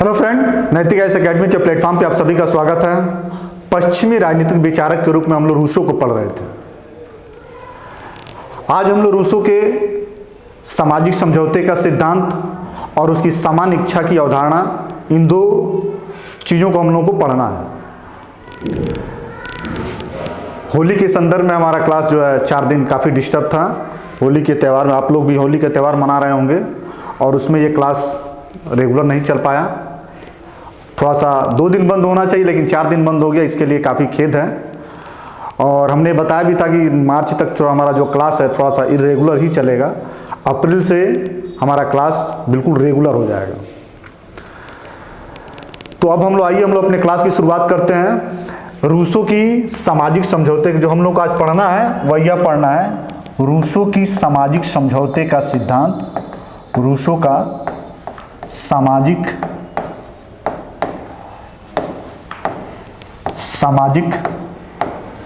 Hello friend, नैतिक ice academy के platform पे आप सभी का स्वागत है। पश्चिमी राजनीतिक विचारक के रूप में हम लोग रूसो को पढ़ रहे थे। आज हम लोग रूसो के सामाजिक समझौते का सिद्धांत और उसकी समान इच्छा की अवधारणा, इन दो चीज़ों को हम लोगों को पढ़ना है। होली के संदर्भ में हमारा क्लास जो है 4 दिन काफ़ी डिस्टर्ब था। होली के त्यौहार में आप लोग भी होली का त्यौहार मना रहे होंगे और उसमें ये क्लास रेगुलर नहीं चल पाया। थोड़ा सा 2 दिन बंद होना चाहिए लेकिन 4 दिन बंद हो गया, इसके लिए काफ़ी खेद है। और हमने बताया भी था कि मार्च तक जो हमारा जो क्लास है थोड़ा सा इरेगुलर ही चलेगा। अप्रैल से हमारा क्लास बिल्कुल रेगुलर हो जाएगा। तो अब हम लोग अपने क्लास की शुरुआत करते हैं। रूसो की सामाजिक समझौते जो हम लोग को आज पढ़ना है वह यह पढ़ना है, रूसो की सामाजिक समझौते का सिद्धांत। रूसो का सामाजिक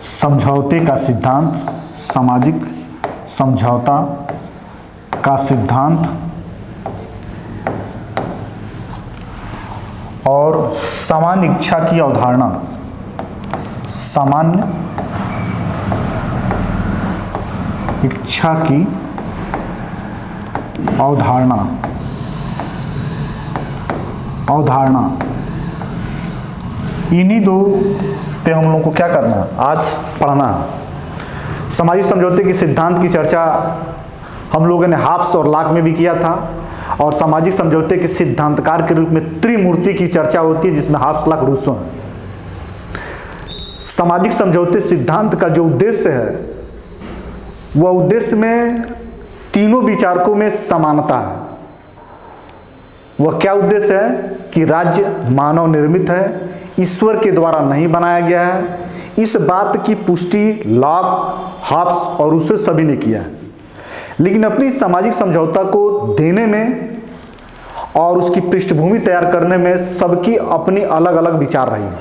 समझौते का सिद्धांत, सामाजिक समझौता का सिद्धांत और सामान्य इच्छा की अवधारणा। सामान्य इच्छा की अवधारणा इन्हीं दो पे हम लोगों को क्या करना है, आज पढ़ना है। सामाजिक समझौते के सिद्धांत की चर्चा हम लोगों ने हाब्स और लॉक में भी किया था। और सामाजिक समझौते के सिद्धांतकार के रूप में त्रिमूर्ति की चर्चा होती है, जिसमें हाब्स, लॉक, रूसो है। सामाजिक समझौते सिद्धांत का जो उद्देश्य है वह उद्देश्य में तीनों विचारकों में समानता है। वह क्या उद्देश्य है कि राज्य मानव निर्मित है, ईश्वर के द्वारा नहीं बनाया गया है। इस बात की पुष्टि लॉक, हाब्स और रूसो सभी ने किया है। लेकिन अपनी सामाजिक समझौता को देने में और उसकी पृष्ठभूमि तैयार करने में सबकी अपनी अलग अलग विचार रही है।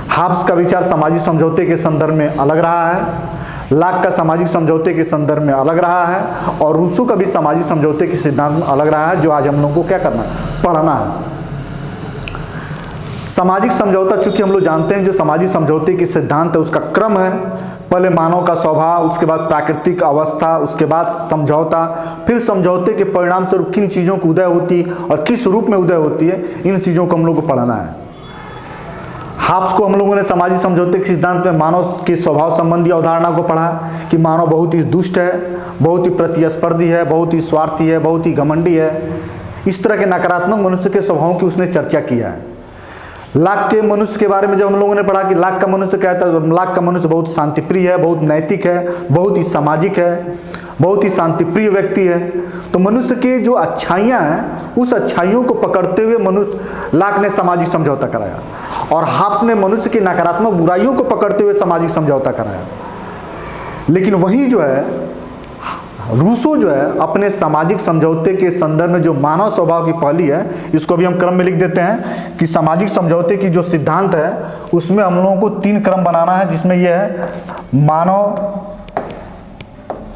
हाब्स का विचार सामाजिक समझौते के संदर्भ में अलग रहा है, लॉक का सामाजिक समझौते के संदर्भ में अलग रहा है और रूसो का भी सामाजिक समझौते के सिद्धांत में अलग रहा है, जो आज हम लोगों को क्या करना है, पढ़ना है। सामाजिक समझौता, चूंकि हम लोग जानते हैं जो सामाजिक समझौते के सिद्धांत है उसका क्रम है, पहले मानव का स्वभाव, उसके बाद प्राकृतिक अवस्था, उसके बाद समझौता, फिर समझौते के परिणाम स्वरूप किन चीज़ों की उदय होती है और किस रूप में उदय होती है, इन चीज़ों को हम लोग को पढ़ना है। हाब्स को हम लोगों ने सामाजिक समझौते के सिद्धांत में मानव के स्वभाव संबंधी अवधारणा को पढ़ा कि मानव बहुत ही दुष्ट है, बहुत ही प्रतिस्पर्धी है, बहुत ही स्वार्थी है, बहुत ही घमंडी है। इस तरह के नकारात्मक मनुष्य के स्वभावों की उसने चर्चा किया है। लॉक के मनुष्य के बारे में जब हम लोगों ने पढ़ा कि लॉक का मनुष्य क्या था, लॉक का मनुष्य बहुत शांतिप्रिय है, बहुत नैतिक है, बहुत ही सामाजिक है, बहुत ही शांतिप्रिय व्यक्ति है। तो मनुष्य के जो अच्छाइयाँ हैं उस अच्छाइयों को पकड़ते हुए लॉक ने सामाजिक समझौता कराया और हाब्स ने मनुष्य की नकारात्मक बुराइयों को पकड़ते हुए सामाजिक समझौता कराया। लेकिन वहीं जो है रूसो जो है अपने सामाजिक समझौते के संदर्भ में जो मानव स्वभाव की पहली है, इसको भी हम क्रम में लिख देते हैं कि सामाजिक समझौते की जो सिद्धांत है उसमें हम लोगों को 3 क्रम बनाना है, जिसमें यह है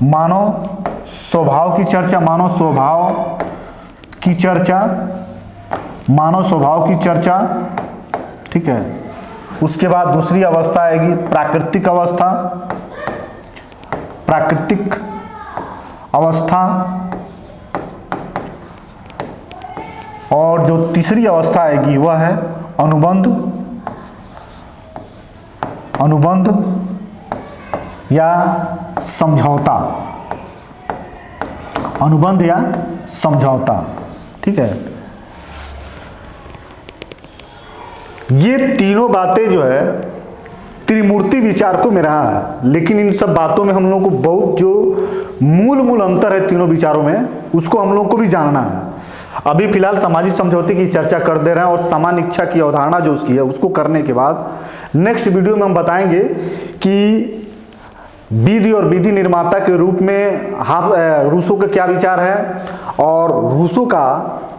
मानव स्वभाव की चर्चा, मानव स्वभाव की चर्चा, ठीक है। उसके बाद दूसरी अवस्था आएगी प्राकृतिक अवस्था और जो तीसरी अवस्था आएगी वह है अनुबंध या समझौता, अनुबंध या समझौता, ठीक है। ये तीनों बातें जो है त्रिमूर्ति विचारकों में रहा है, लेकिन इन सब बातों में हम लोगों को बहुत जो मूल अंतर है तीनों विचारों में, उसको हम लोगों को भी जानना है। अभी फिलहाल सामाजिक समझौते की चर्चा कर दे रहे हैं और समान इच्छा की अवधारणा जो उसकी है उसको करने के बाद नेक्स्ट वीडियो में हम बताएंगे कि विधि और विधि निर्माता के रूप में रूसो का क्या विचार है और रूसो का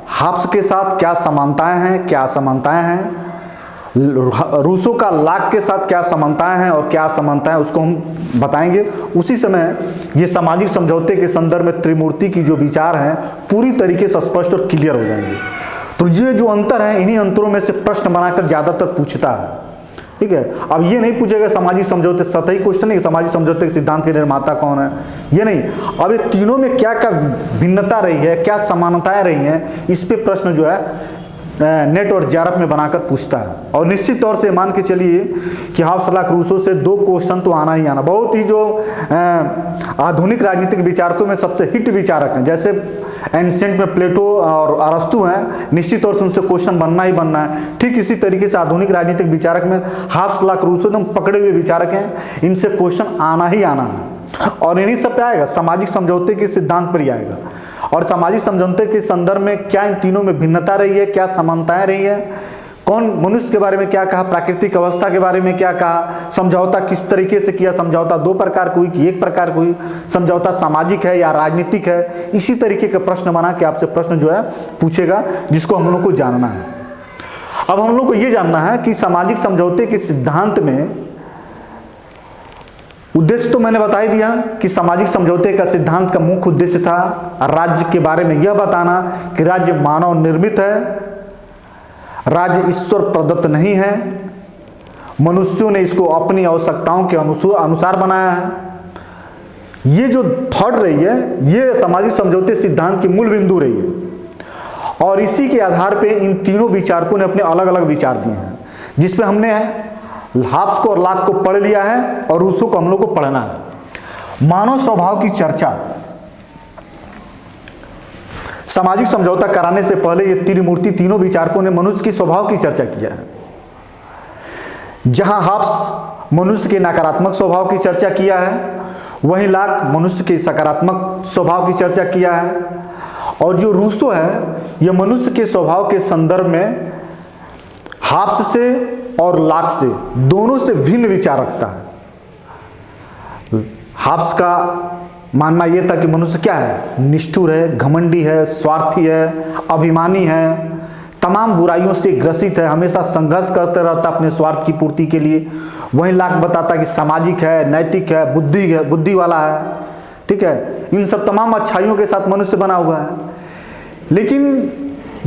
हाब्स के साथ क्या समानताएं हैं, क्या असमानताएं हैं, रूसो का लॉक के साथ क्या समानताएं हैं और क्या असमानताएं, उसको हम बताएंगे। उसी समय ये सामाजिक समझौते के संदर्भ में त्रिमूर्ति की जो विचार हैं पूरी तरीके से स्पष्ट और क्लियर हो जाएंगे। तो ये जो अंतर है, इन्हीं अंतरों में से प्रश्न बनाकर ज़्यादातर पूछता है। ठीक है, अब ये नहीं पूछेगा सामाजिक समझौते, सतही क्वेश्चन नहीं सामाजिक समझौते के सिद्धांत के निर्माता कौन है, ये नहीं। अब ये तीनों में क्या क्या भिन्नता रही है, क्या समानताएं रही हैं, इस पे प्रश्न जो है नेट और जेआरएफ में बनाकर पूछता है। और निश्चित तौर से मान के चलिए कि हाफ सलाह रूसो से 2 क्वेश्चन तो आना ही आना। बहुत ही जो आधुनिक राजनीतिक विचारकों में सबसे हिट विचारक हैं, जैसे एंशिएंट में प्लेटो और अरस्तु हैं, निश्चित तौर से उनसे क्वेश्चन बनना ही बनना है। ठीक इसी तरीके से आधुनिक राजनीतिक विचारक में हाफ सलाह रूसो एकदम पकड़े हुए विचारक हैं, इनसे क्वेश्चन आना ही आना है। और इन्हीं सब पे आएगा, सामाजिक समझौते के सिद्धांत पर ही आएगा। और सामाजिक समझौते के संदर्भ में क्या इन तीनों में भिन्नता रही है, क्या समानताएं रही है, कौन मनुष्य के बारे में क्या कहा, प्राकृतिक अवस्था के बारे में क्या कहा, समझौता किस तरीके से किया, समझौता 2 प्रकार की हुई कि 1 प्रकार की हुई, समझौता सामाजिक है या राजनीतिक है, इसी तरीके के प्रश्न बना के आपसे प्रश्न जो है पूछेगा, जिसको हम लोग को जानना है। अब हम लोग को ये जानना है कि सामाजिक समझौते के सिद्धांत में उद्देश्य तो मैंने बता ही दिया कि सामाजिक समझौते का सिद्धांत का मुख्य उद्देश्य था राज्य के बारे में यह बताना कि राज्य मानव निर्मित है, राज्य ईश्वर प्रदत्त नहीं है, मनुष्यों ने इसको अपनी आवश्यकताओं के अनुसार बनाया है। ये जो थॉट रही है, ये सामाजिक समझौते सिद्धांत की मूल बिंदु रही है। और इसी के आधार पे इन तीनों विचारकों ने अपने अलग अलग विचार दिए हैं, जिसपे हमने हाब्स को और लॉक को पढ़ लिया है और रूसो को हम लोग को पढ़ना है। मानव स्वभाव की चर्चा, सामाजिक समझौता कराने से पहले ये त्रिमूर्ति तीनों विचारकों ने मनुष्य की स्वभाव की चर्चा किया है। जहां हाब्स मनुष्य के नकारात्मक स्वभाव की चर्चा किया है, वहीं लॉक मनुष्य के सकारात्मक स्वभाव की चर्चा किया है। और जो रूसो है, यह मनुष्य के स्वभाव के संदर्भ में हाब्स से और लॉक से दोनों से भिन्न विचार रखता है। हाब्स का मानना यह था कि मनुष्य क्या है, निष्ठुर है, घमंडी है, स्वार्थी है, अभिमानी है, तमाम बुराइयों से ग्रसित है, हमेशा संघर्ष करता रहता अपने स्वार्थ की पूर्ति के लिए। वहीं लॉक बताता कि सामाजिक है, नैतिक है, बुद्धि वाला है। ठीक है, इन सब तमाम अच्छाइयों के साथ मनुष्य बना हुआ है। लेकिन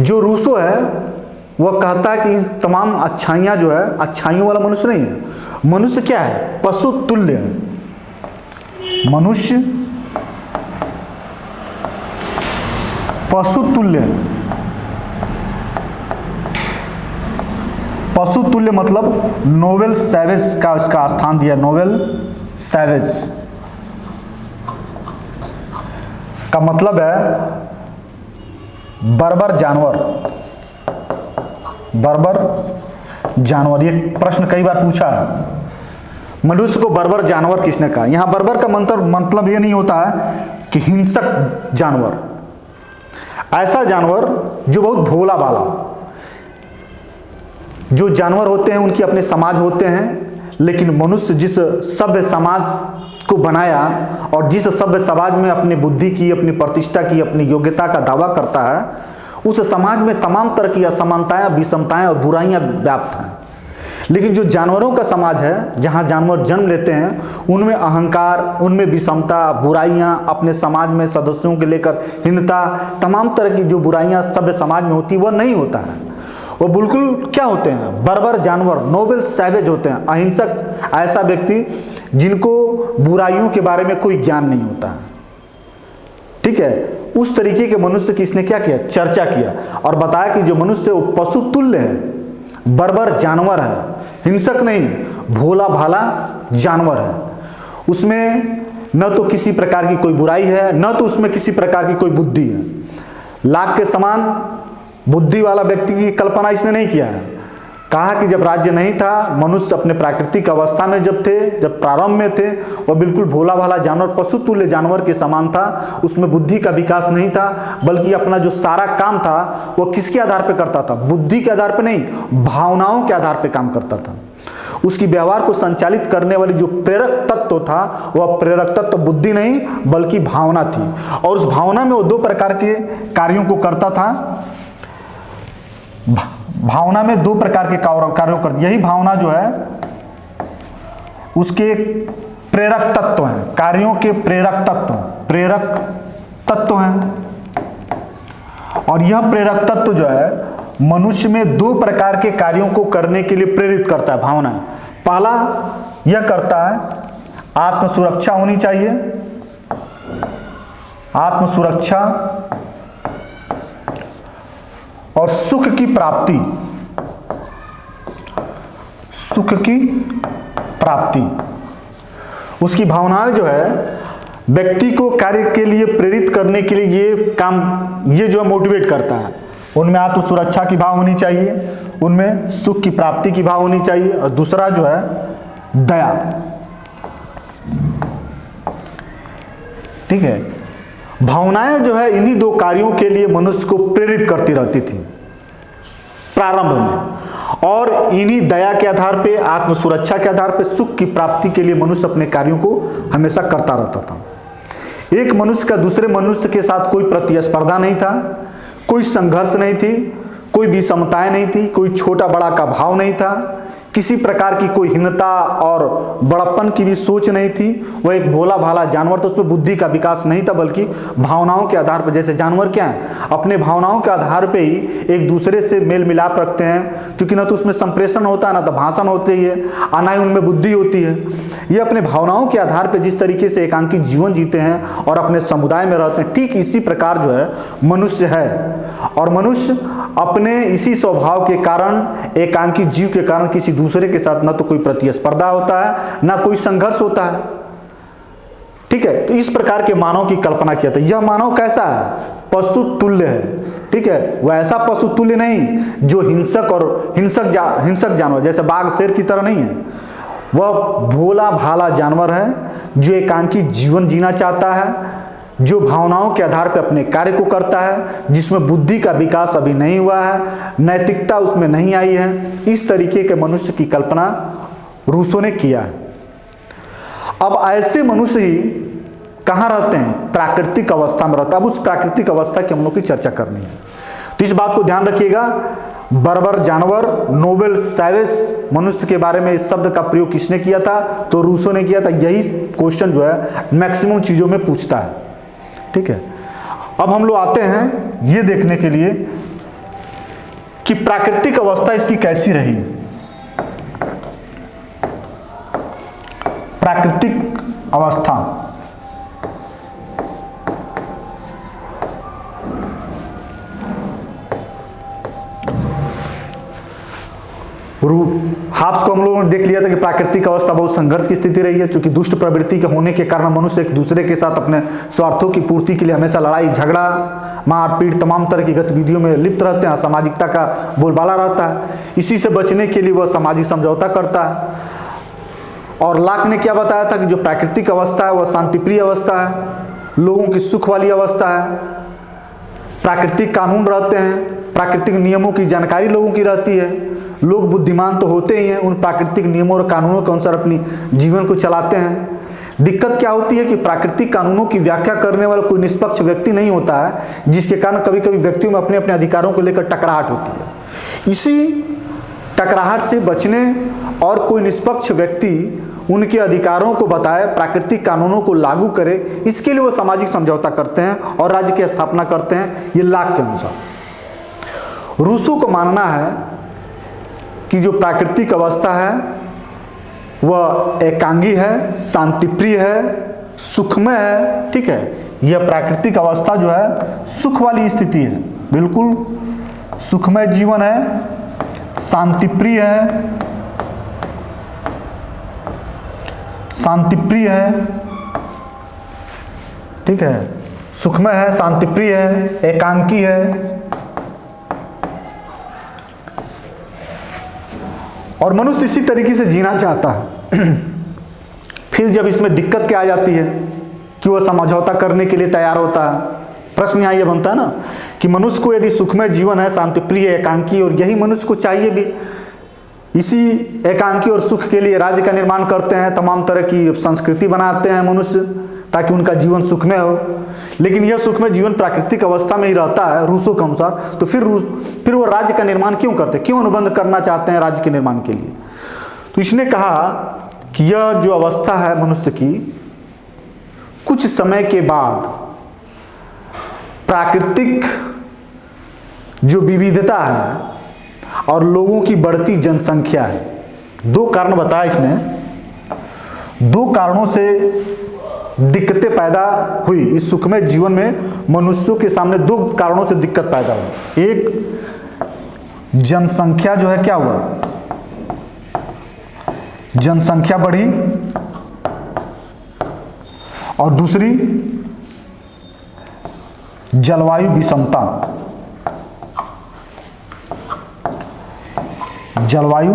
जो रूसो है वह कहता है कि इन तमाम अच्छाइयाँ जो है, अच्छाइयों वाला मनुष्य नहीं है। मनुष्य क्या है, पशु तुल्य है। मनुष्य पशु तुल्य है। पशु तुल्य मतलब नोबल सैवेज का उसका स्थान दिया। नोबल सैवेज का मतलब है बर्बर जानवर। बर्बर जानवर, ये प्रश्न कई बार पूछा है। मनुष्य को बर्बर जानवर किसने कहा? यहां बर्बर का मतलब ये नहीं होता है कि हिंसक जानवर, ऐसा जानवर जो बहुत भोला भाला। जो जानवर होते हैं उनके अपने समाज होते हैं, लेकिन मनुष्य जिस सभ्य समाज को बनाया और जिस सभ्य समाज में अपनी बुद्धि की, अपनी प्रतिष्ठा की, अपनी योग्यता का दावा करता है, उस समाज में तमाम तरह की असमानताएं, विषमताएं और बुराइयां व्याप्त हैं। लेकिन जो जानवरों का समाज है, जहां जानवर जन्म लेते हैं, उनमें अहंकार, उनमें विषमता, बुराइयां, अपने समाज में सदस्यों के लेकर हीनता, तमाम तरह की जो बुराइयां सभ्य समाज में होती, वह नहीं होता है। वो बिल्कुल क्या होते हैं, बर्बर जानवर, नोबल सैवेज होते हैं, अहिंसक, ऐसा व्यक्ति जिनको बुराइयों के बारे में कोई ज्ञान नहीं होता है। ठीक है, उस तरीके के मनुष्य की इसने क्या किया, चर्चा किया और बताया कि जो मनुष्य वो पशु तुल्य है, बर्बर जानवर है, हिंसक नहीं, भोला भाला जानवर है। उसमें न तो किसी प्रकार की कोई बुराई है, न तो उसमें किसी प्रकार की कोई बुद्धि है। लाख के समान बुद्धि वाला व्यक्ति की कल्पना इसने नहीं किया है। कहा कि जब राज्य नहीं था, मनुष्य अपने प्राकृतिक अवस्था में जब थे, जब प्रारंभ में थे, वह बिल्कुल भोला भाला जानवर, पशु तुल्य जानवर के समान था। उसमें बुद्धि का विकास नहीं था, बल्कि अपना जो सारा काम था वह किसके आधार पर करता था, बुद्धि के आधार पर नहीं, भावनाओं के आधार पर काम करता था। उसकी व्यवहार को संचालित करने वाली जो प्रेरक तत्व था, वह प्रेरक तत्व बुद्धि नहीं बल्कि भावना थी। और उस भावना में वो 2 प्रकार के कार्यों को करता था। भावना में 2 प्रकार के कार्यों कर, यही भावना जो है उसके प्रेरक तत्व हैं, कार्यों के प्रेरक तत्व हैं। और यह प्रेरक तत्व जो है मनुष्य में दो प्रकार के कार्यों को करने के लिए प्रेरित करता है भावना। पहला यह करता है आत्म सुरक्षा होनी चाहिए, आत्म सुरक्षा और सुख की प्राप्ति, सुख की प्राप्ति। उसकी भावनाएं जो है व्यक्ति को कार्य के लिए प्रेरित करने के लिए ये जो है मोटिवेट करता है। उनमें आत्म सुरक्षा की भाव होनी चाहिए, उनमें सुख की प्राप्ति की भाव होनी चाहिए, और दूसरा जो है दया। ठीक है, भावनाएं जो है इन्हीं दो कार्यों के लिए मनुष्य को प्रेरित करती रहती थी प्रारंभ में, और इन्हीं दया के आधार पे, आत्म सुरक्षा के आधार पे सुख की प्राप्ति के लिए मनुष्य अपने कार्यों को हमेशा करता रहता था। एक मनुष्य का दूसरे मनुष्य के साथ कोई प्रतिस्पर्धा नहीं था, कोई संघर्ष नहीं थी, कोई विषमताएं नहीं थी, कोई छोटा बड़ा का भाव नहीं था, किसी प्रकार की कोई हीनता और बड़प्पन की भी सोच नहीं थी। वह एक भोला भाला जानवर था, उसमें बुद्धि का विकास नहीं था, बल्कि भावनाओं के आधार पर, जैसे जानवर क्या है, अपने भावनाओं के आधार पे ही एक दूसरे से मेल मिलाप रखते हैं, क्योंकि ना तो उसमें संप्रेषण होता है, ना तो भाषण होती है, और ना ही उनमें बुद्धि होती है। ये अपने भावनाओं के आधार पर जिस तरीके से एकांकी जीवन जीते हैं और अपने समुदाय में रहते हैं, ठीक इसी प्रकार जो है मनुष्य है। और मनुष्य अपने इसी स्वभाव के कारण, एकांकी जीव के कारण, किसी दूसरे के साथ ना तो कोई प्रतिस्पर्धा होता है, ना कोई संघर्ष होता है। ठीक है, तो इस प्रकार के मानव की कल्पना किया था। यह मानव कैसा है? पशु तुल्य है। ठीक है, वह ऐसा पशु तुल्य नहीं जो हिंसक जानवर जैसे बाघ शेर की तरह नहीं है। वह भोला भाला जानवर है जो एकांकी जीवन जीना चाहता है, जो भावनाओं के आधार पर अपने कार्य को करता है, जिसमें बुद्धि का विकास अभी नहीं हुआ है, नैतिकता उसमें नहीं आई है। इस तरीके के मनुष्य की कल्पना रूसो ने किया है। अब ऐसे मनुष्य ही कहाँ रहते हैं? प्राकृतिक अवस्था में रहता है। अब उस प्राकृतिक अवस्था की हम लोग की चर्चा करनी है, तो इस बात को ध्यान रखिएगा। बर्बर जानवर, नोबल सैवेज मनुष्य के बारे में इस शब्द का प्रयोग किसने किया था? तो रूसो ने किया था। यही क्वेश्चन जो है मैक्सिमम चीजों में पूछता है। ठीक है, अब हम लोग आते हैं ये देखने के लिए कि प्राकृतिक अवस्था इसकी कैसी रही। प्राकृतिक अवस्था हाब्स को हम लोगों ने देख लिया था कि प्राकृतिक अवस्था बहुत संघर्ष की स्थिति रही है, क्योंकि दुष्ट प्रवृत्ति के होने के कारण मनुष्य एक दूसरे के साथ अपने स्वार्थों की पूर्ति के लिए हमेशा लड़ाई झगड़ा, मारपीट, तमाम तरह की गतिविधियों में लिप्त रहते हैं। सामाजिकता का बोलबाला रहता है। इसी से बचने के लिए वह सामाजिक समझौता करता है। और लाक ने क्या बताया था कि जो प्राकृतिक अवस्था है वह शांतिप्रिय अवस्था है, लोगों की सुख वाली अवस्था है, प्राकृतिक कानून रहते हैं, प्राकृतिक नियमों की जानकारी लोगों की रहती है, लोग बुद्धिमान तो होते ही हैं, उन प्राकृतिक नियमों और कानूनों के अनुसार अपनी जीवन को चलाते हैं। दिक्कत क्या होती है कि प्राकृतिक कानूनों की व्याख्या करने वाला कोई निष्पक्ष व्यक्ति नहीं होता है, जिसके कारण कभी कभी व्यक्तियों में अपने अपने अधिकारों को लेकर टकराहट होती है। इसी टकराहट से बचने और कोई निष्पक्ष व्यक्ति उनके अधिकारों को बताए, प्राकृतिक कानूनों को लागू करे, इसके लिए वो सामाजिक समझौता करते हैं और राज्य की स्थापना करते हैं, ये लाक के अनुसार। रूसो को मानना है कि जो प्राकृतिक अवस्था है वह एकांगी है, शांतिप्रिय है, सुखमय है। ठीक है, यह प्राकृतिक अवस्था जो है सुख वाली स्थिति है, बिल्कुल सुखमय जीवन है, शांतिप्रिय है, शांतिप्रिय है। ठीक है, सुखमय है, शांतिप्रिय है, एकांकी है। और मनुष्य इसी तरीके से जीना चाहता है। फिर जब इसमें दिक्कत क्या आ जाती है कि वह समझौता करने के लिए तैयार होता है। प्रश्न यहाँ ये बनता है ना कि मनुष्य को यदि सुखमय जीवन है, शांतिप्रिय, एकांकी, और यही मनुष्य को चाहिए भी, इसी एकांकी और सुख के लिए राज्य का निर्माण करते हैं, तमाम तरह की संस्कृति बनाते हैं मनुष्य ताकि उनका जीवन सुखमय हो, लेकिन यह सुखमय जीवन प्राकृतिक अवस्था में ही रहता है रूसो के अनुसार। तो फिर वो राज्य का निर्माण क्यों करते हैं, क्यों अनुबंध करना चाहते हैं राज्य के निर्माण के लिए? तो इसने कहा कि यह जो अवस्था है मनुष्य की, कुछ समय के बाद प्राकृतिक जो विविधता है और लोगों की बढ़ती जनसंख्या है। दो कारण बताया इसने। दो कारणों से दिक्कतें पैदा हुई इस सुखमय जीवन में। मनुष्यों के सामने दो कारणों से दिक्कत पैदा हुई। एक, जनसंख्या जो है क्या हुआ, जनसंख्या बढ़ी, और दूसरी जलवायु विषमता। जलवायु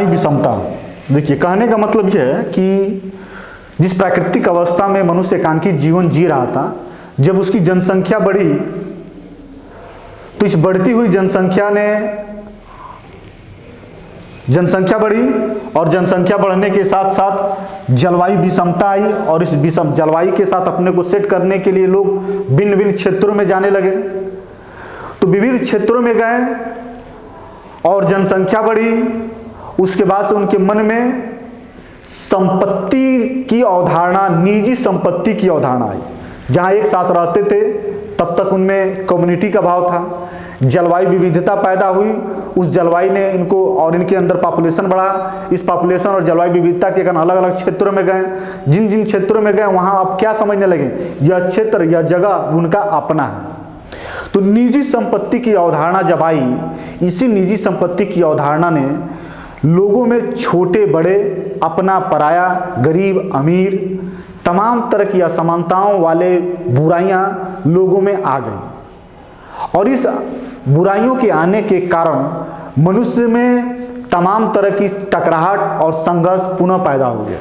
विषमता। देखिए, कहने का मतलब यह है कि जिस प्राकृतिक अवस्था में मनुष्य एकांकी जीवन जी रहा था, जब उसकी जनसंख्या बढ़ी तो इस बढ़ती हुई जनसंख्या बढ़ी और जनसंख्या बढ़ने के साथ साथ जलवायु विषमता आई, और इस विषम जलवायु के साथ अपने को सेट करने के लिए लोग भिन्न भिन्न क्षेत्रों में जाने लगे। तो विविध क्षेत्रों में गए और जनसंख्या बढ़ी। उसके बाद से उनके मन में संपत्ति की अवधारणा, निजी संपत्ति की अवधारणा आई। जहां एक साथ रहते थे तब तक उनमें कम्युनिटी का भाव था। जलवायु विविधता पैदा हुई, उस जलवायु ने इनको, और इनके अंदर पॉपुलेशन बढ़ा। इस पॉपुलेशन और जलवायु विविधता के कारण अलग अलग क्षेत्रों में गए। जिन जिन क्षेत्रों में गए वहां अब क्या समझने लगे, यह क्षेत्र, यह जगह उनका अपना है। तो निजी संपत्ति की अवधारणा जब आई, इसी निजी संपत्ति की अवधारणा ने लोगों में छोटे बड़े, अपना पराया, गरीब अमीर, तमाम तरह की असमानताओं वाले बुराइयां लोगों में आ गई। और इस बुराइयों के आने के कारण मनुष्य में तमाम तरह की टकराहट और संघर्ष पुनः पैदा हो गया।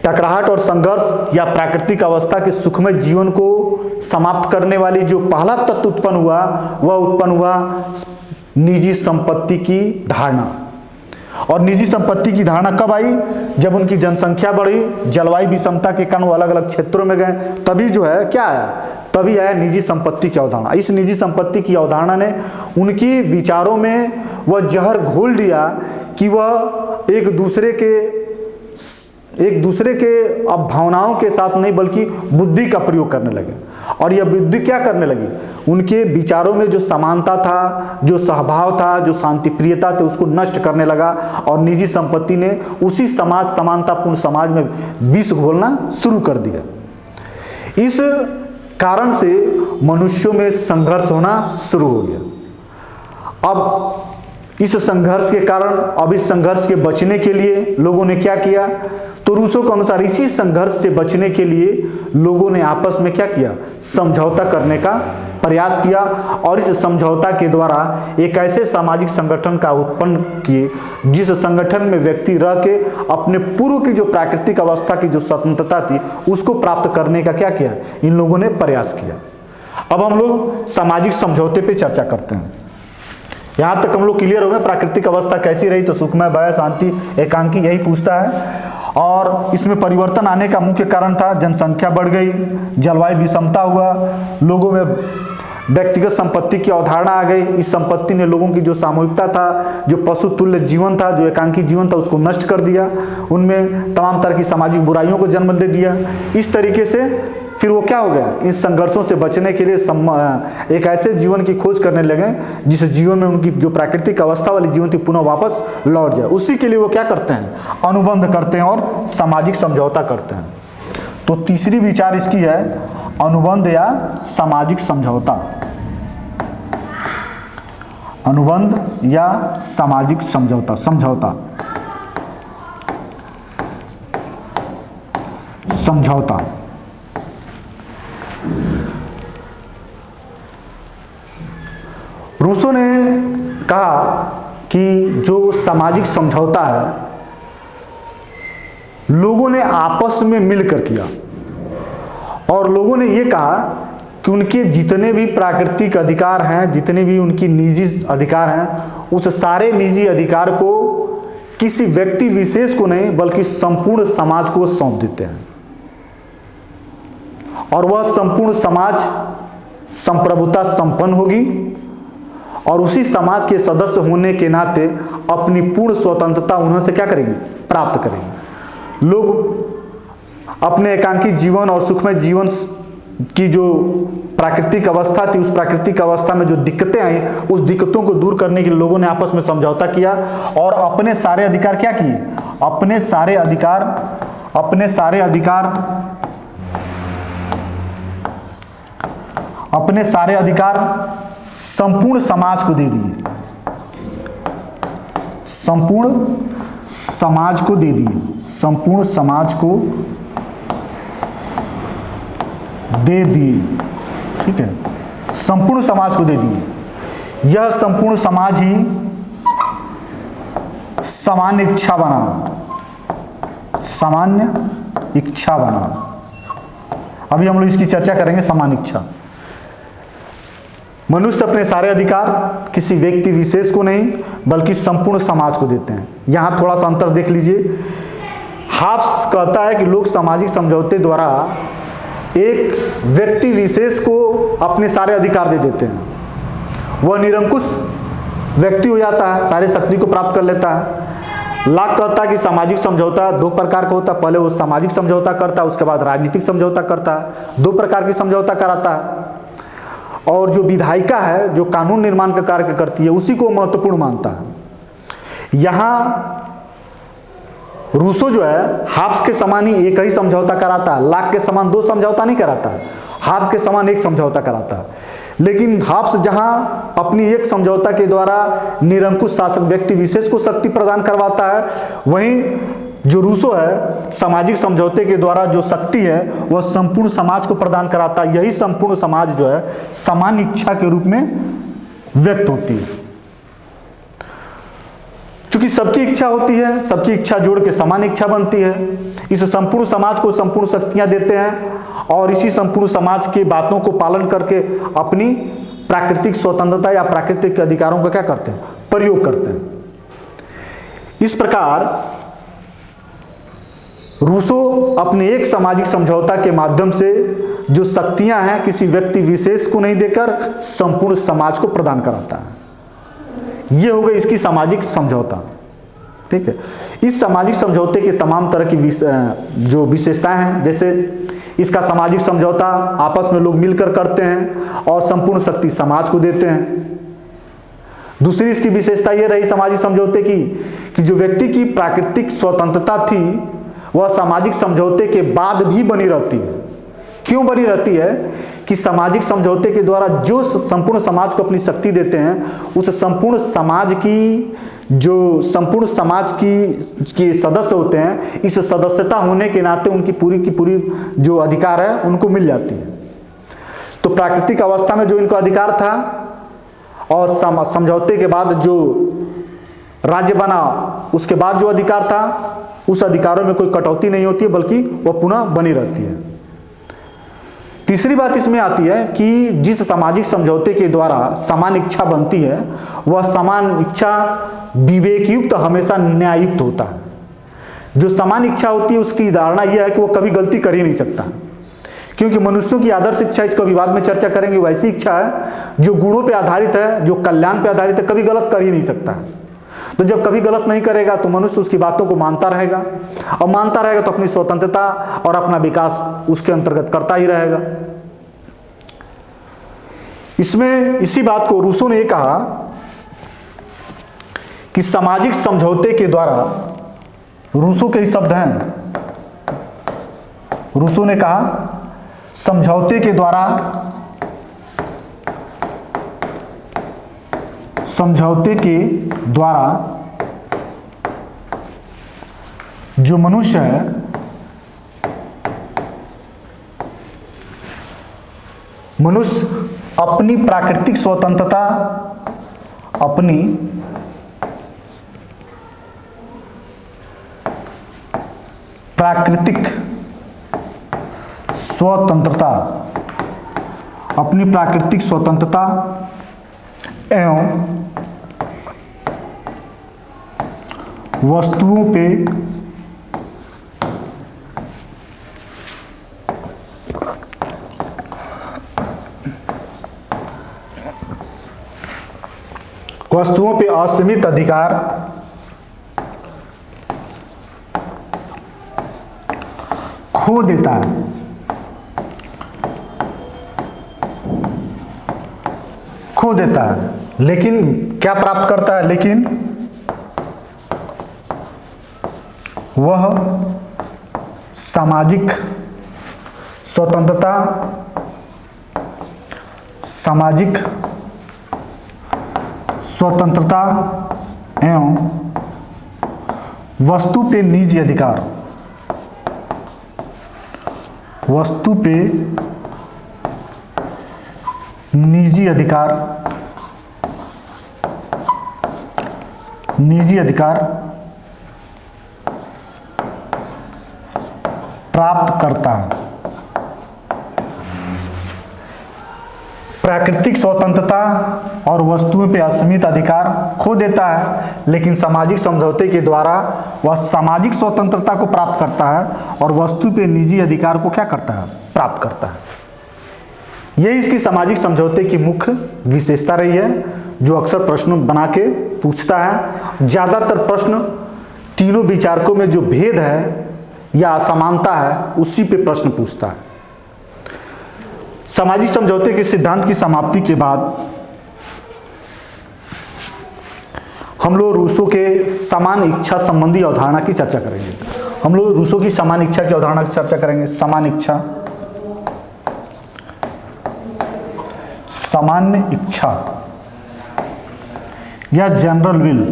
टकराहट और संघर्ष या प्राकृतिक अवस्था के सुखमय जीवन को समाप्त करने वाली जो पहला तत्व उत्पन्न हुआ, वह उत्पन्न हुआ निजी संपत्ति की धारणा। और निजी संपत्ति की धारणा कब आई, जब उनकी जनसंख्या बढ़ी, जलवायु विषमता के कारण वो अलग अलग क्षेत्रों में गए, तभी जो है क्या आया, तभी आया निजी संपत्ति की अवधारणा। इस निजी संपत्ति की अवधारणा ने उनकी विचारों में वह जहर घोल दिया कि वह एक दूसरे के अब भावनाओं के साथ नहीं बल्कि बुद्धि का प्रयोग करने लगे। और यह बुद्धि क्या करने लगी, उनके विचारों में जो समानता था, जो सहभाव था, जो शांति प्रियता थे, उसको नष्ट करने लगा। और निजी संपत्ति ने उसी समानतापूर्ण समाज में विष घोलना शुरू कर दिया। इस कारण से मनुष्यों में संघर्ष होना शुरू हो गया। अब इस संघर्ष के कारण, अब इस संघर्ष के बचने के लिए लोगों ने क्या किया, तो रूसों के अनुसार इसी संघर्ष से बचने के लिए लोगों ने आपस में क्या किया, समझौता करने का प्रयास किया। और इस समझौता के द्वारा एक ऐसे सामाजिक संगठन का उत्पन्न किए, जिस संगठन में व्यक्ति रह के अपने पूर्व की जो प्राकृतिक अवस्था की जो स्वतंत्रता थी उसको प्राप्त करने का क्या किया, इन लोगों ने प्रयास किया। अब हम लोग सामाजिक समझौते पे चर्चा करते हैं। यहाँ तक हम लोग क्लियर हो गए प्राकृतिक अवस्था कैसी रही, तो सुखमय, भय, शांति, एकांकी, यही पूछता है। और इसमें परिवर्तन आने का मुख्य कारण था जनसंख्या बढ़ गई, जलवायु विषमता हुआ, लोगों में व्यक्तिगत संपत्ति की अवधारणा आ गई। इस संपत्ति ने लोगों की जो सामूहिकता था, जो पशु तुल्य जीवन था, जो एकांकी जीवन था, उसको नष्ट कर दिया। उनमें तमाम तरह की सामाजिक बुराइयों को जन्म दे दिया। इस तरीके से फिर वो क्या हो गया, इन संघर्षों से बचने के लिए एक ऐसे जीवन की खोज करने लगे जिस जीवन में उनकी जो प्राकृतिक अवस्था वाली जीवन थी पुनः वापस लौट जाए। उसी के लिए वो क्या करते हैं, अनुबंध करते हैं और सामाजिक समझौता करते हैं। तो तीसरी विचार इसकी है अनुबंध या सामाजिक समझौता। अनुबंध या सामाजिक समझौता। समझौता रूसों ने कहा कि जो सामाजिक समझौता है लोगों ने आपस में मिलकर किया, और लोगों ने यह कहा कि उनके जितने भी प्राकृतिक अधिकार हैं, जितने भी उनकी निजी अधिकार हैं, उस सारे निजी अधिकार को किसी व्यक्ति विशेष को नहीं बल्कि संपूर्ण समाज को सौंप देते हैं। और वह संपूर्ण समाज संप्रभुता संपन्न होगी और उसी समाज के सदस्य होने के नाते अपनी पूर्ण स्वतंत्रता उन्होंने से क्या करेंगे, प्राप्त करेंगे। लोग अपने एकांकी जीवन और सुखमय जीवन की जो प्राकृतिक अवस्था थी, उस प्राकृतिक अवस्था में जो दिक्कतें आई, उस दिक्कतों को दूर करने के लिए लोगों ने आपस में समझौता किया और अपने सारे अधिकार क्या किए, अपने सारे अधिकार संपूर्ण समाज को दे दिए, संपूर्ण समाज को दे दिए, संपूर्ण समाज को दे दिए। ठीक है, संपूर्ण समाज को दे दिए। यह संपूर्ण समाज ही सामान्य इच्छा बना, सामान्य इच्छा बना। अभी हम लोग इसकी चर्चा करेंगे। सामान्य इच्छा, मनुष्य अपने सारे अधिकार किसी व्यक्ति विशेष को नहीं बल्कि संपूर्ण समाज को देते हैं। यहां थोड़ा सा अंतर देख लीजिए। हाब्स कहता है कि लोग सामाजिक समझौते द्वारा एक व्यक्ति विशेष को अपने सारे अधिकार दे देते हैं, वह निरंकुश व्यक्ति हो जाता है, सारी शक्ति को प्राप्त कर लेता है। लाक कहता है कि सामाजिक समझौता दो प्रकार का होता है, पहले वो सामाजिक समझौता करता है, उसके बाद राजनीतिक समझौता करता है। दो प्रकार की समझौता कराता है और जो विधायिका है, जो कानून निर्माण का कार्य करती है, उसी को महत्वपूर्ण मानता है। यहाँ रूसो जो है हाब्स के समान ही एक ही समझौता कराता है, लाक के समान दो समझौता नहीं कराता है, हाब्स के समान एक समझौता कराता है। लेकिन हाब्स जहां अपनी एक समझौता के द्वारा निरंकुश शासक व्यक्ति विशेष को शक्ति प्रदान करवाता है, वहीं जो रूसो है सामाजिक समझौते के द्वारा जो शक्ति है वह संपूर्ण समाज को प्रदान कराता है। यही संपूर्ण समाज जो है समान इच्छा के रूप में व्यक्त होती है। क्योंकि सबकी इच्छा होती है, सबकी इच्छा जोड़ के समान इच्छा बनती है। इस संपूर्ण समाज को संपूर्ण शक्तियां देते हैं और इसी संपूर्ण समाज के बातों को पालन करके अपनी प्राकृतिक स्वतंत्रता या प्राकृतिक अधिकारों का क्या करते हैं, प्रयोग करते हैं। इस प्रकार रूसो अपने एक सामाजिक समझौता के माध्यम से जो शक्तियां हैं किसी व्यक्ति विशेष को नहीं देकर संपूर्ण समाज को प्रदान कराता है। ये हो गई इसकी सामाजिक समझौता। ठीक है, इस सामाजिक समझौते के तमाम तरह की जो विशेषताएं हैं, जैसे इसका सामाजिक समझौता आपस में लोग मिलकर करते हैं और संपूर्ण शक्ति समाज को देते हैं। दूसरी इसकी विशेषता ये रही सामाजिक समझौते की कि जो व्यक्ति की प्राकृतिक स्वतंत्रता थी वह सामाजिक समझौते के बाद भी बनी रहती है। क्यों बनी रहती है कि सामाजिक समझौते के द्वारा जो संपूर्ण समाज को अपनी शक्ति देते हैं, उस संपूर्ण समाज की जो संपूर्ण समाज की सदस्य होते हैं, इस सदस्यता होने के नाते उनकी पूरी की पूरी जो अधिकार है उनको मिल जाती है। तो प्राकृतिक अवस्था में जो इनको अधिकार था और समझौते के बाद जो राज्य बना उसके बाद जो अधिकार था, उस अधिकारों में कोई कटौती नहीं होती है बल्कि वह पुनः बनी रहती है। तीसरी बात इसमें आती है कि जिस सामाजिक समझौते के द्वारा समान इच्छा बनती है वह समान इच्छा विवेकयुक्त हमेशा न्याययुक्त होता है। जो समान इच्छा होती है उसकी धारणा यह है कि वो कभी गलती कर ही नहीं सकता, क्योंकि मनुष्यों की आदर्श इच्छा, इसका विवाद में चर्चा करेंगे, वैसी इच्छा है जो गुणों पे आधारित है, जो कल्याण पे आधारित है, कभी गलत कर ही नहीं सकता है। तो जब कभी गलत नहीं करेगा तो मनुष्य उसकी बातों को मानता रहेगा और मानता रहेगा तो अपनी स्वतंत्रता और अपना विकास उसके अंतर्गत करता ही रहेगा। इसमें इसी बात को रूसो ने कहा कि सामाजिक समझौते के द्वारा, रूसो के ही शब्द हैं, रूसो ने कहा समझौते के द्वारा, समझौते के द्वारा जो मनुष्य है मनुष्य अपनी प्राकृतिक स्वतंत्रता, अपनी प्राकृतिक स्वतंत्रता, अपनी प्राकृतिक स्वतंत्रता एवं वस्तुओं पे असीमित अधिकार खो देता है। खो देता है, लेकिन क्या प्राप्त करता है? लेकिन वह सामाजिक स्वतंत्रता, सामाजिक स्वतंत्रता एवं वस्तु पे निजी अधिकार, वस्तु पे निजी अधिकार, निजी अधिकार प्राप्त करता है। प्राकृतिक स्वतंत्रता और वस्तुओं पे असीमित अधिकार खो देता है, लेकिन सामाजिक समझौते के द्वारा वह सामाजिक स्वतंत्रता को प्राप्त करता है और वस्तु पे निजी अधिकार को क्या करता है? प्राप्त करता है। यही इसकी सामाजिक समझौते की मुख्य विशेषता रही है, जो अक्सर प्रश्नों बना के पूछता है। ज़्यादातर प्रश्न तीनों विचारकों में जो भेद है या असमानता है उसी पे प्रश्न पूछता है। सामाजिक समझौते के सिद्धांत की समाप्ति के बाद हम लोग रूसो के समान इच्छा संबंधी अवधारणा की चर्चा करेंगे। हम लोग रूसो की समान इच्छा की अवधारणा की चर्चा करेंगे। समान इच्छा, सामान्य इच्छा या जनरल विल,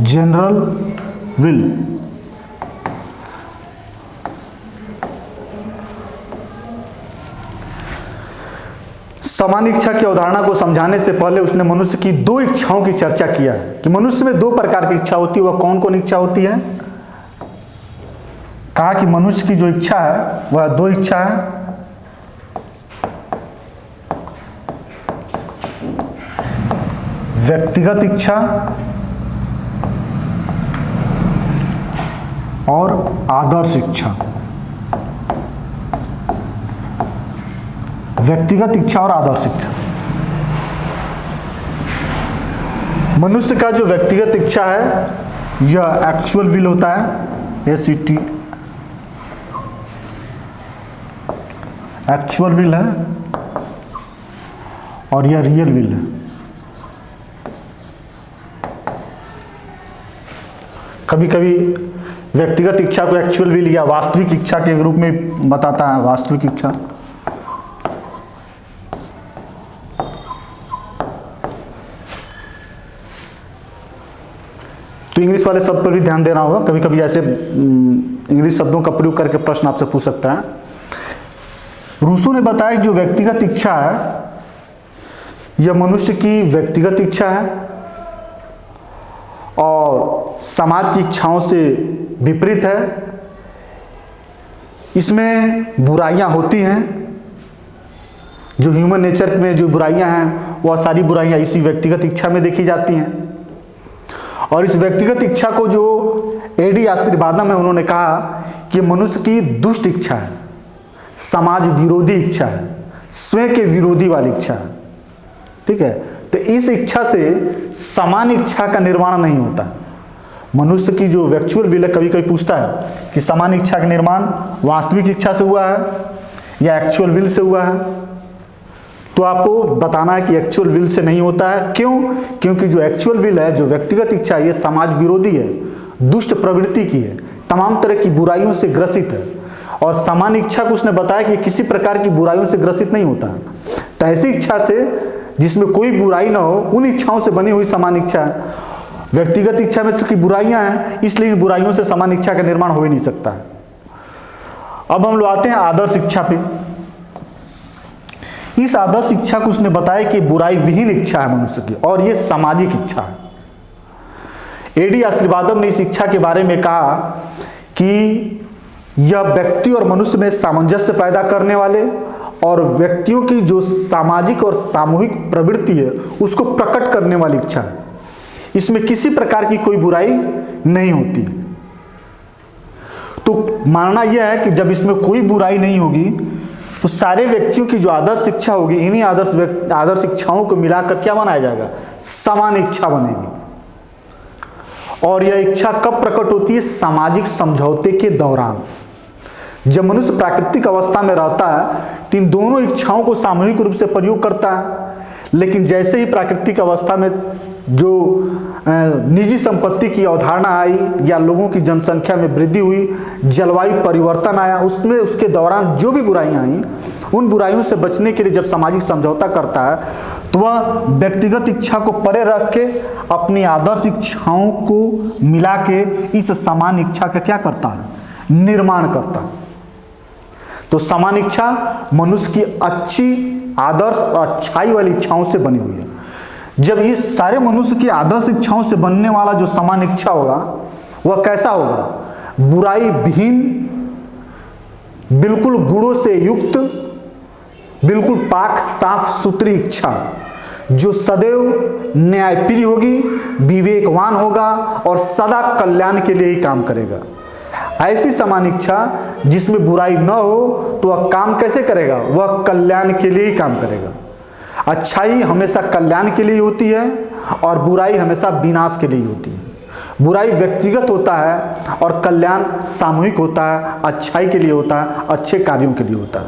जनरल विल। समान इच्छा की अवधारणा को समझाने से पहले उसने मनुष्य की दो इच्छाओं की चर्चा किया है कि मनुष्य में दो प्रकार की इच्छा होती है। वह कौन कौन इच्छा होती है? कहा कि मनुष्य की जो इच्छा है वह दो इच्छा है। व्यक्तिगत इच्छा और आदर्श इच्छा। व्यक्तिगत इच्छा और आदर्श इच्छा। मनुष्य का जो व्यक्तिगत इच्छा है यह एक्चुअल विल होता है, एसीटी, एक्चुअल विल है, और यह रियल विल है। कभी कभी व्यक्तिगत इच्छा को एक्चुअल विल या वास्तविक इच्छा के रूप में बताता है। वास्तविक इच्छा, तो इंग्लिश वाले शब्द पर भी ध्यान देना होगा। कभी कभी ऐसे इंग्लिश शब्दों का प्रयोग करके प्रश्न आपसे पूछ सकता है। रूसो ने बताया कि जो व्यक्तिगत इच्छा है यह मनुष्य की व्यक्तिगत इच्छा है और समाज की इच्छाओं से विपरीत है। इसमें बुराइयां होती हैं, जो ह्यूमन नेचर में जो बुराइयां हैं वह सारी बुराइयां इसी व्यक्तिगत इच्छा में देखी जाती हैं। और इस व्यक्तिगत इच्छा को जो एडी आशीर्वादम है उन्होंने कहा कि मनुष्य की दुष्ट इच्छा है, समाज विरोधी इच्छा है, स्वयं के विरोधी वाली इच्छा है। ठीक है, तो इस इच्छा से समान इच्छा का निर्माण नहीं होता। मनुष्य की जो वर्चुअल विल है, कभी कभी पूछता है कि समान इच्छा का निर्माण वास्तविक इच्छा से हुआ है या एक्चुअल विल से हुआ है, तो आपको बताना है कि एक्चुअल विल से नहीं होता है। क्यों? क्योंकि जो एक्चुअल विल है, जो व्यक्तिगत इच्छा है, ये समाज विरोधी है, दुष्ट प्रवृत्ति की है, तमाम तरह की बुराइयों से ग्रसित है। और समान इच्छा को उसने बताया कि किसी प्रकार की बुराइयों से ग्रसित नहीं होता है। तो ऐसी इच्छा से जिसमें कोई बुराई ना हो, उन इच्छाओं से बनी हुई समान इच्छा है। व्यक्तिगत इच्छा में चूंकि बुराइयां हैं, इसलिए इन बुराइयों से समान इच्छा का निर्माण हो ही नहीं सकता है। अब हम लोग आते हैं आदर्श इच्छा पे। इस आदर्श इच्छा को उसने बताया कि बुराई विहीन इच्छा है मनुष्य की, और यह सामाजिक इच्छा है। एडी आशीर्वादम ने इस इच्छा के बारे में कहा कि यह व्यक्ति और मनुष्य में सामंजस्य पैदा करने वाले और व्यक्तियों की जो सामाजिक और सामूहिक प्रवृत्ति है उसको प्रकट करने वाली इच्छा है। इसमें किसी प्रकार की कोई बुराई नहीं होती। तो मानना यह है कि जब इसमें कोई बुराई नहीं होगी तो सारे व्यक्तियों की जो आदर्श इच्छा होगी, इन्हीं आदर्श इच्छाओं को मिलाकर क्या बनाया जाएगा? समान इच्छा बनेगी। और यह इच्छा कब प्रकट होती है? सामाजिक समझौते के दौरान। जब मनुष्य प्राकृतिक अवस्था में रहता है तो इन दोनों इच्छाओं को सामूहिक रूप से प्रयोग करता है, लेकिन जैसे ही प्राकृतिक अवस्था में जो निजी संपत्ति की अवधारणा आई या लोगों की जनसंख्या में वृद्धि हुई, जलवायु परिवर्तन आया, उसमें उसके दौरान जो भी बुराइयां आई, उन बुराइयों से बचने के लिए जब सामाजिक समझौता करता है तो वह व्यक्तिगत इच्छा को परे रख के अपनी आदर्श इच्छाओं को मिला के इस सामान्य इच्छा का क्या करता है, निर्माण करता है। तो सामान्य इच्छा मनुष्य की अच्छी, आदर्श और अच्छाई वाली इच्छाओं से बनी हुई है। जब इस सारे मनुष्य की आदर्श इच्छाओं से बनने वाला जो सामान्य इच्छा होगा वह कैसा होगा, बुराई विहीन, बिल्कुल गुणों से युक्त, बिल्कुल पाक साफ सुथरी इच्छा जो सदैव न्यायप्रिय होगी, विवेकवान होगा और सदा कल्याण के लिए ही काम करेगा। ऐसी सामान्य इच्छा जिसमें बुराई न हो तो वह काम कैसे करेगा, वह कल्याण के लिए ही काम करेगा। अच्छाई हमेशा कल्याण के लिए होती है और बुराई हमेशा विनाश के लिए होती है। बुराई व्यक्तिगत होता है और कल्याण सामूहिक होता है, अच्छाई के लिए होता है, अच्छे कार्यों के लिए होता है।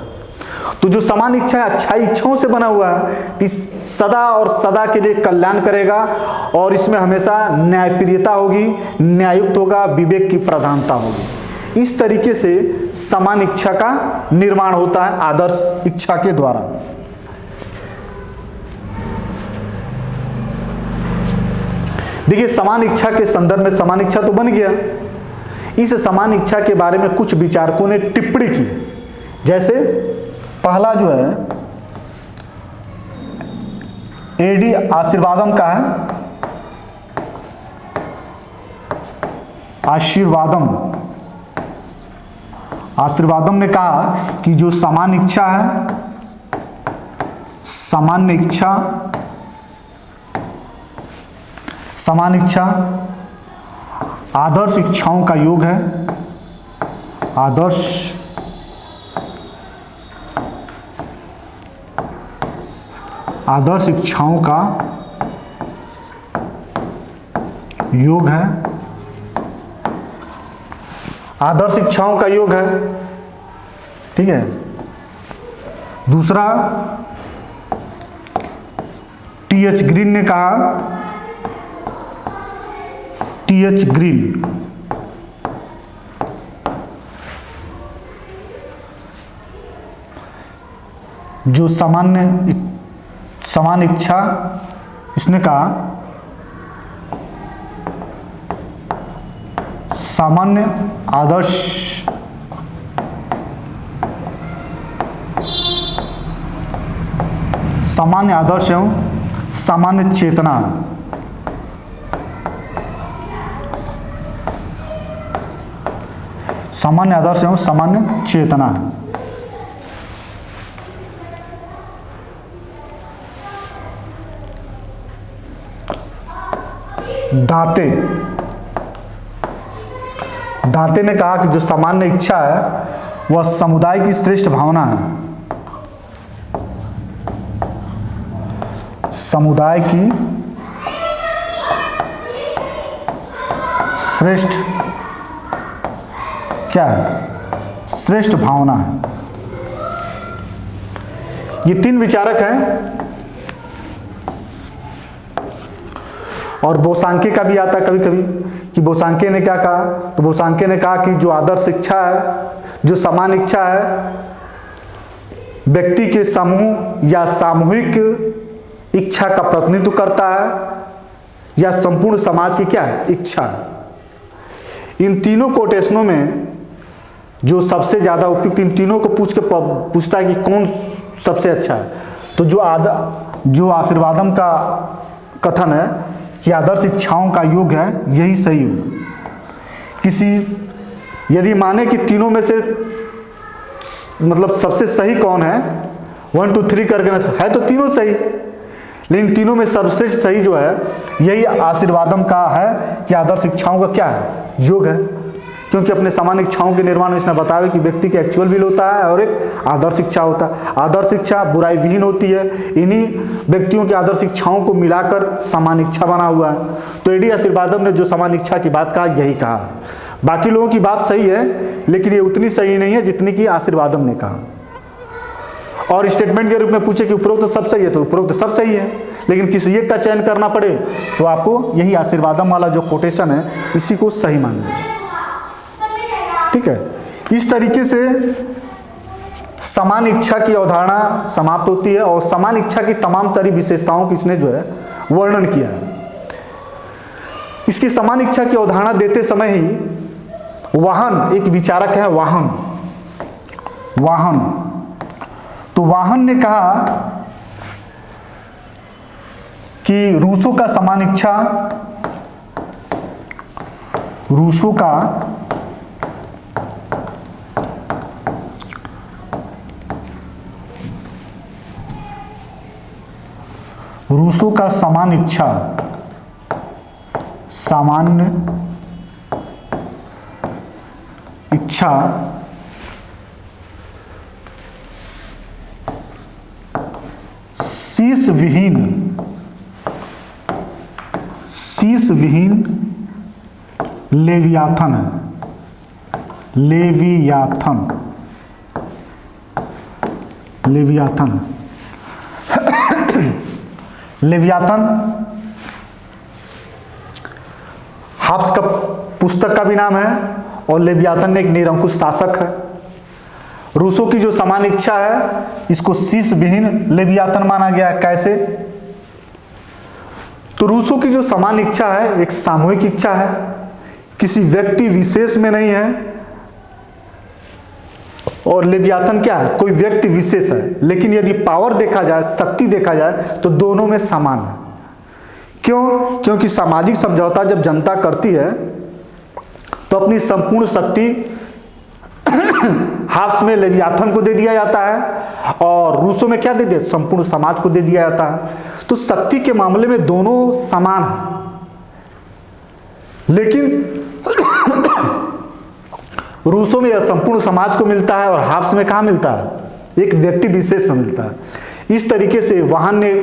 तो जो सामान्य इच्छा है अच्छाई इच्छाओं से बना हुआ है, इस सदा और सदा के लिए कल्याण करेगा और इसमें हमेशा न्यायप्रियता होगी, न्यायुक्त होगा, विवेक की प्रधानता होगी। इस तरीके से सामान्य इच्छा का निर्माण होता है आदर्श इच्छा के द्वारा। देखिए, समान इच्छा के संदर्भ में समान इच्छा तो बन गया, इस समान इच्छा के बारे में कुछ विचारकों ने टिप्पणी की। जैसे पहला जो है एडी आशीर्वादम का है, आशीर्वादम ने कहा कि जो सामान्य इच्छा है, सामान्य इच्छा आदर्श इच्छाओं का योग है, आदर्श इच्छाओं का योग है, आदर्श इच्छाओं का योग है। ठीक है। दूसरा टी.एच. ग्रीन ने कहा, टी.एच. ग्रीन जो समान इच्छा, इसने कहा सामान्य आदर्श एवं सामान्य चेतना, सामान्य आदर्श एवं सामान्य चेतना। दांते ने कहा कि जो सामान्य इच्छा है वह समुदाय की श्रेष्ठ भावना है, समुदाय की श्रेष्ठ क्या है, श्रेष्ठ भावना है। ये तीन विचारक हैं और बोसांके का भी आता है कभी कभी कि बोसांके ने क्या कहा, तो बोसांके ने कहा कि जो आदर्श इच्छा है, जो समान इच्छा है, व्यक्ति के समूह या सामूहिक इच्छा का प्रतिनिधित्व करता है या संपूर्ण समाज की क्या है, इच्छा। इन तीनों कोटेशनों में जो सबसे ज्यादा उपयुक्त, इन तीनों को पूछता है कि कौन सबसे अच्छा है, तो जो आशीर्वादम का कथन है कि आदर्श इच्छाओं का योग है, यही सही हो। यदि माने कि तीनों में से मतलब सबसे सही कौन है, 1 2 3 करके ना है तो तीनों सही, लेकिन तीनों में सर्वश्रेष्ठ सही जो है यही आशीर्वादम का है कि आदर्श इच्छाओं का क्या है, योग है। क्योंकि अपने सामान्य इच्छाओं के निर्माण में इसने बताया कि व्यक्ति का एक्चुअल विल होता है और एक आदर्श इच्छा होता है। आदर्श इच्छा बुराई विहीन होती है, इन्हीं व्यक्तियों की आदर्श इच्छाओं को मिलाकर सामान्य इच्छा बना हुआ है। तो एडी आशीर्वादम ने जो सामान्य इच्छा की बात कहा यही कहा। बाकी लोगों की बात सही है लेकिन ये उतनी सही नहीं है जितनी कि आशीर्वादम ने कहा। और स्टेटमेंट के रूप में पूछे कि उपरोक्त सब सही है तो उपरोक्त सब सही है, लेकिन किसी एक का चयन करना पड़े तो आपको यही आशीर्वादम वाला जो कोटेशन है इसी को सही मानिए। ठीक है, इस तरीके से समान इच्छा की अवधारणा समाप्त होती है और समान इच्छा की तमाम सारी विशेषताओं की इसने जो है वर्णन किया है। इसकी समान इच्छा की अवधारणा देते समय ही वाहन एक विचारक है, वाहन तो वाहन ने कहा कि रूसो का समान इच्छा, रूसो का समान इच्छा, सामान्य इच्छा शीश विहीन लेवियाथन है, लेवियाथन हाब्स का पुस्तक का भी नाम है और लेवियाथन एक निरंकुश शासक है। रूसो की जो समान इच्छा है इसको शीश विहीन लेवियाथन माना गया है। कैसे? तो रूसो की जो समान इच्छा है एक सामूहिक इच्छा है, किसी व्यक्ति विशेष में नहीं है, और लेवियाथन क्या है? कोई व्यक्ति विशेष है, लेकिन यदि पावर देखा जाए, शक्ति देखा जाए तो दोनों में समान है। क्यों? क्योंकि सामाजिक समझौता जब जनता करती है तो अपनी संपूर्ण शक्ति हाब्स में लेवियाथन को दे दिया जाता है और रूसो में क्या दे दिया? संपूर्ण समाज को दे दिया जाता है। तो शक्ति के मामले में दोनों समान हैं, लेकिन रूसो में यह संपूर्ण समाज को मिलता है और हाब्स में कहाँ मिलता है? एक व्यक्ति विशेष में मिलता है। इस तरीके से वाहन ने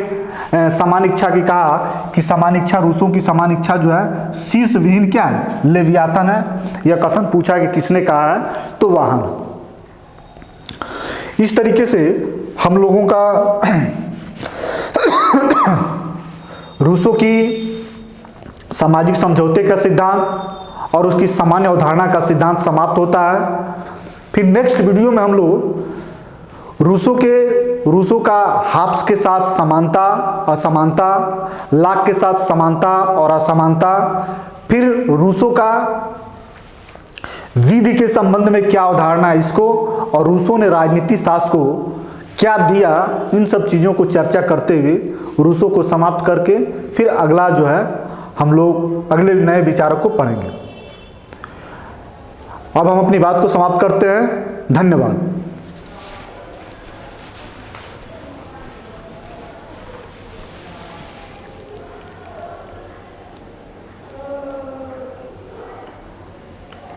समान इच्छा की कहा कि समान इच्छा, रूसों की समान इच्छा जो है शीश विहीन क्या है? लेवियाथन है। यह कथन पूछा कि किसने कहा है? तो वाहन। इस तरीके से हम लोगों का रूसो की सामाजिक समझौते का सिद्धांत और उसकी सामान्य अवधारणा का सिद्धांत समाप्त होता है। फिर नेक्स्ट वीडियो में हम लोग रूसो का हाब्स के साथ समानता असमानता, लाक के साथ समानता और असमानता, फिर रूसो का विधि के संबंध में क्या अवधारणा है इसको, और रूसो ने राजनीति शास्त्र को क्या दिया, इन सब चीज़ों को चर्चा करते हुए रूसो को समाप्त करके फिर अगला जो है हम लोग अगले नए विचारक को पढ़ेंगे। अब हम अपनी बात को समाप्त करते हैं। धन्यवाद।